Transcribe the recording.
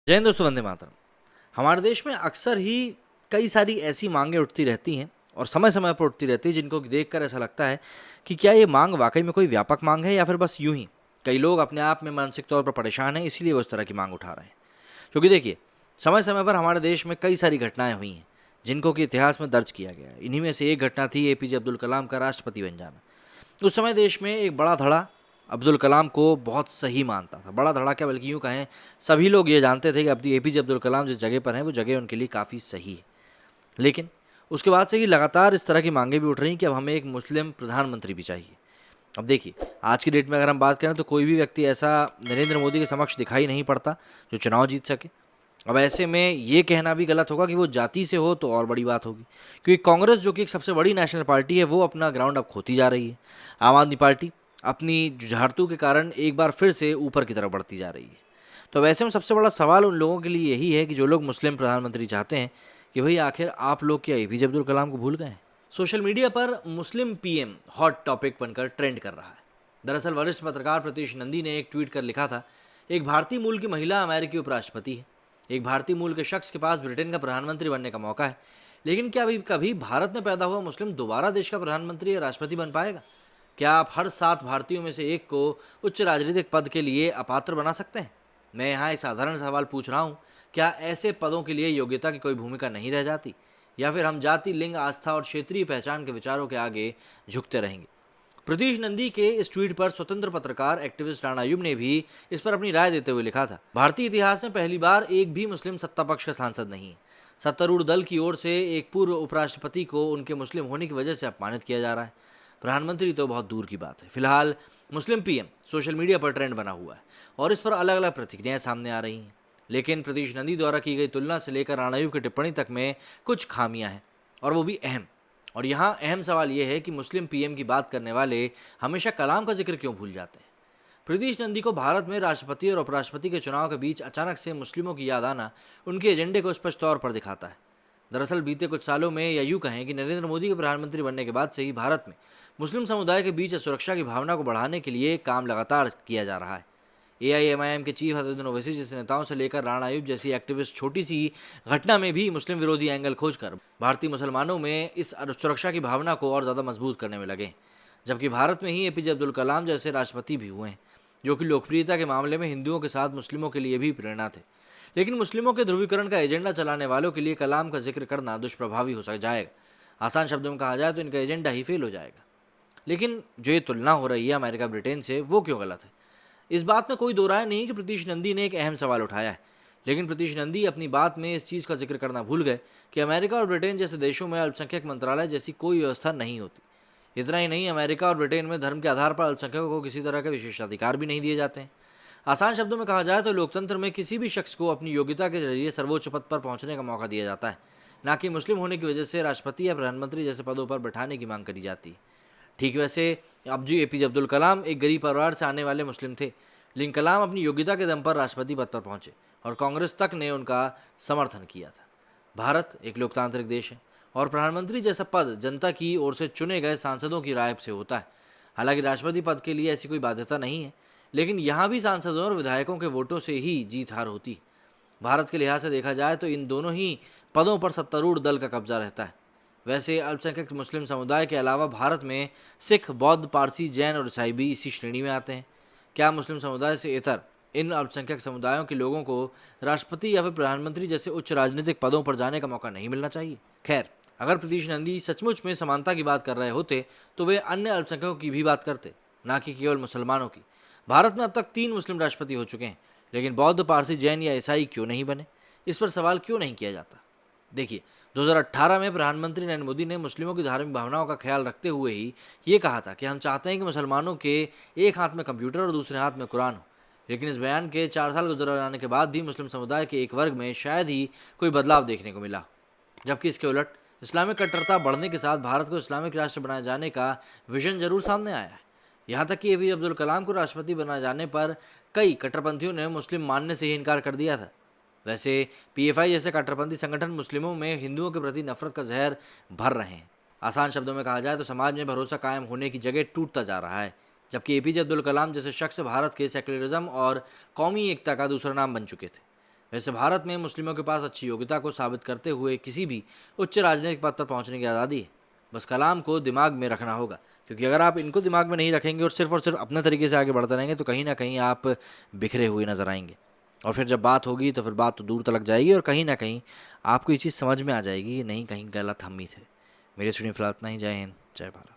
जय हिंद दोस्तों, वंदे मातरम। हमारे देश में अक्सर ही कई सारी ऐसी मांगें उठती रहती हैं और समय समय पर उठती रहती है जिनको देखकर ऐसा लगता है कि क्या ये मांग वाकई में कोई व्यापक मांग है या फिर बस यूं ही कई लोग अपने आप में मानसिक तौर पर परेशान हैं, इसीलिए वो इस तरह की मांग उठा रहे हैं। क्योंकि देखिए, समय समय पर हमारे देश में कई सारी घटनाएं हुई हैं जिनको कि इतिहास में दर्ज किया गया है। इन्हीं में से एक घटना थी एपीजे अब्दुल कलाम का राष्ट्रपति बन जाना। उस समय देश में एक बड़ा धड़ा अब्दुल कलाम को बहुत सही मानता था। बड़ा धड़ा क्या, बल्कि यूँ कहें, सभी लोग ये जानते थे कि अब एपीजे अब्दुल कलाम जिस जगह पर हैं वो जगह उनके लिए काफ़ी सही है। लेकिन उसके बाद से ही लगातार इस तरह की मांगें भी उठ रही कि अब हमें एक मुस्लिम प्रधानमंत्री भी चाहिए। अब देखिए, आज की डेट में अगर हम बात करें तो कोई भी व्यक्ति ऐसा नरेंद्र मोदी के समक्ष दिखाई नहीं पड़ता जो चुनाव जीत सके। अब ऐसे में ये कहना भी गलत होगा कि वो जाति से हो तो और बड़ी बात होगी, क्योंकि कांग्रेस जो कि एक सबसे बड़ी नेशनल पार्टी है वो अपना ग्राउंड अब खोती जा रही है। आम आदमी पार्टी अपनी जुझारतों के कारण एक बार फिर से ऊपर की तरफ बढ़ती जा रही है। तो अब ऐसे में सबसे बड़ा सवाल उन लोगों के लिए यही है कि जो लोग मुस्लिम प्रधानमंत्री चाहते हैं कि भाई आखिर आप लोग क्या एपीजे अब्दुल कलाम को भूल गए हैं। सोशल मीडिया पर मुस्लिम पीएम हॉट टॉपिक बनकर ट्रेंड कर रहा है। दरअसल वरिष्ठ पत्रकार प्रतीश नंदी ने एक ट्वीट कर लिखा था, एक भारतीय मूल की महिला अमेरिकी उपराष्ट्रपति है। एक भारतीय मूल के शख्स के पास ब्रिटेन का प्रधानमंत्री बनने का मौका है, लेकिन क्या अभी कभी भारत में पैदा हुआ मुस्लिम दोबारा देश का प्रधानमंत्री या राष्ट्रपति बन पाएगा? क्या आप हर 7 भारतीयों में से एक को उच्च राजनीतिक पद के लिए अपात्र बना सकते हैं? मैं यहाँ एक साधारण सवाल पूछ रहा हूँ, क्या ऐसे पदों के लिए योग्यता की कोई भूमिका नहीं रह जाती, या फिर हम जाति, लिंग, आस्था और क्षेत्रीय पहचान के विचारों के आगे झुकते रहेंगे? प्रतीश नंदी के इस ट्वीट पर स्वतंत्र पत्रकार एक्टिविस्ट राणा अयूब ने भी इस पर अपनी राय देते हुए लिखा था, भारतीय इतिहास में पहली बार एक भी मुस्लिम सत्ता पक्ष का सांसद नहीं है। सत्तारूढ़ दल की ओर से एक पूर्व उपराष्ट्रपति को उनके मुस्लिम होने की वजह से अपमानित किया जा रहा है। प्रधानमंत्री तो बहुत दूर की बात है। फिलहाल मुस्लिम पीएम सोशल मीडिया पर ट्रेंड बना हुआ है और इस पर अलग अलग प्रतिक्रियाएं सामने आ रही हैं। लेकिन प्रतीश नंदी द्वारा की गई तुलना से लेकर राणा अयूब की टिप्पणी तक में कुछ खामियां हैं, और वो भी अहम। और यहाँ अहम सवाल ये है कि मुस्लिम पीएम की बात करने वाले हमेशा कलाम का जिक्र क्यों भूल जाते हैं। प्रतीश नंदी को भारत में राष्ट्रपति और उपराष्ट्रपति के चुनाव के बीच अचानक से मुस्लिमों की याद आना उनके एजेंडे को स्पष्ट तौर पर दिखाता है। दरअसल बीते कुछ सालों में, या यूँ कहें कि नरेंद्र मोदी के प्रधानमंत्री बनने के बाद से ही भारत में मुस्लिम समुदाय के बीच सुरक्षा की भावना को बढ़ाने के लिए काम लगातार किया जा रहा है। एआईएमआईएम के चीफ असदुद्दीन ओवैसी जैसे नेताओं से लेकर राणा अयूब जैसी एक्टिविस्ट छोटी सी घटना में भी मुस्लिम विरोधी एंगल खोजकर भारतीय मुसलमानों में इस सुरक्षा की भावना को और ज़्यादा मजबूत करने में लगे। जबकि भारत में ही एपीजे अब्दुल कलाम जैसे राष्ट्रपति भी हुए हैं जो कि लोकप्रियता के मामले में हिंदुओं के साथ मुस्लिमों के लिए भी प्रेरणा थे। लेकिन मुस्लिमों के ध्रुवीकरण का एजेंडा चलाने वालों के लिए कलाम का जिक्र करना दुष्प्रभावी हो जाएगा। आसान शब्दों में कहा जाए तो इनका एजेंडा ही फेल हो जाएगा। लेकिन जो ये तुलना हो रही है अमेरिका ब्रिटेन से, वो क्यों गलत है? इस बात में कोई दो राय नहीं कि प्रतीश नंदी ने एक अहम सवाल उठाया है। लेकिन प्रतीश नंदी अपनी बात में इस चीज़ का जिक्र करना भूल गए कि अमेरिका और ब्रिटेन जैसे देशों में अल्पसंख्यक मंत्रालय जैसी कोई व्यवस्था नहीं होती। इतना ही नहीं, अमेरिका और ब्रिटेन में धर्म के आधार पर अल्पसंख्यकों को किसी तरह के विशेषाधिकार भी नहीं दिए जाते हैं। आसान शब्दों में कहा जाए तो लोकतंत्र में किसी भी शख्स को अपनी योग्यता के जरिए सर्वोच्च पद पर पहुंचने का मौका दिया जाता है, ना कि मुस्लिम होने की वजह से राष्ट्रपति या प्रधानमंत्री जैसे पदों पर बैठाने की मांग करी जाती है। ठीक वैसे अब जी एपीजे अब्दुल कलाम एक गरीब परिवार से आने वाले मुस्लिम थे, लेकिन कलाम अपनी योग्यता के दम पर राष्ट्रपति पद पर पहुंचे और कांग्रेस तक ने उनका समर्थन किया था। भारत एक लोकतांत्रिक देश है और प्रधानमंत्री जैसा पद जनता की ओर से चुने गए सांसदों की राय से होता है। हालांकि राष्ट्रपति पद के लिए ऐसी कोई बाध्यता नहीं है, लेकिन यहाँ भी सांसदों और विधायकों के वोटों से ही जीत हार होती है। भारत के लिहाज से देखा जाए तो इन दोनों ही पदों पर सत्तारूढ़ दल का कब्जा रहता है। वैसे अल्पसंख्यक मुस्लिम समुदाय के अलावा भारत में सिख, बौद्ध, पारसी, जैन और ईसाई भी इसी श्रेणी में आते हैं। क्या मुस्लिम समुदाय से इतर इन अल्पसंख्यक समुदायों के लोगों को राष्ट्रपति या फिर प्रधानमंत्री जैसे उच्च राजनीतिक पदों पर जाने का मौका नहीं मिलना चाहिए? खैर, अगर प्रतीश नंदी सचमुच में समानता की बात कर रहे होते तो वे अन्य अल्पसंख्यकों की भी बात करते, ना कि केवल मुसलमानों की। भारत में अब तक 3 मुस्लिम राष्ट्रपति हो चुके हैं, लेकिन बौद्ध, पारसी, जैन या ईसाई क्यों नहीं बने? इस पर सवाल क्यों नहीं किया जाता? देखिए, 2018 में प्रधानमंत्री नरेंद्र मोदी ने मुस्लिमों की धार्मिक भावनाओं का ख्याल रखते हुए ही ये कहा था कि हम चाहते हैं कि मुसलमानों के एक हाथ में कंप्यूटर और दूसरे हाथ में कुरान हो। लेकिन इस बयान के 4 साल गुजर जाने के बाद भी मुस्लिम समुदाय के एक वर्ग में शायद ही कोई बदलाव देखने को मिला। जबकि इसके उलट इस्लामिक कट्टरता बढ़ने के साथ भारत को इस्लामिक राष्ट्र बनाए जाने का विजन जरूर सामने आया है। यहाँ तक कि एपीजे अब्दुल कलाम को राष्ट्रपति बनाए जाने पर कई कट्टरपंथियों ने मुस्लिम मानने से ही इनकार कर दिया था। वैसे पीएफआई जैसे कट्टरपंथी संगठन मुस्लिमों में हिंदुओं के प्रति नफरत का जहर भर रहे हैं। आसान शब्दों में कहा जाए तो समाज में भरोसा कायम होने की जगह टूटता जा रहा है। जबकि एपीजे अब्दुल कलाम जैसे शख्स भारत के सेक्युलरिज्म और कौमी एकता का दूसरा नाम बन चुके थे। वैसे भारत में मुस्लिमों के पास अच्छी योग्यता को साबित करते हुए किसी भी उच्च राजनीतिक पद पर पहुंचने की आज़ादी है। बस कलाम को दिमाग में रखना होगा, क्योंकि अगर आप इनको दिमाग में नहीं रखेंगे और सिर्फ अपने तरीके से आगे बढ़ते रहेंगे तो कहीं ना कहीं आप बिखरे हुए नजर आएंगे। और फिर जब बात होगी तो फिर बात तो दूर तलक जाएगी और कहीं ना कहीं आपको ये चीज़ समझ में आ जाएगी कि नहीं, कहीं गलत हम ही थे। मेरे स्टूडियो फिलहाल इतना ही। जय हिंद, जय भारत।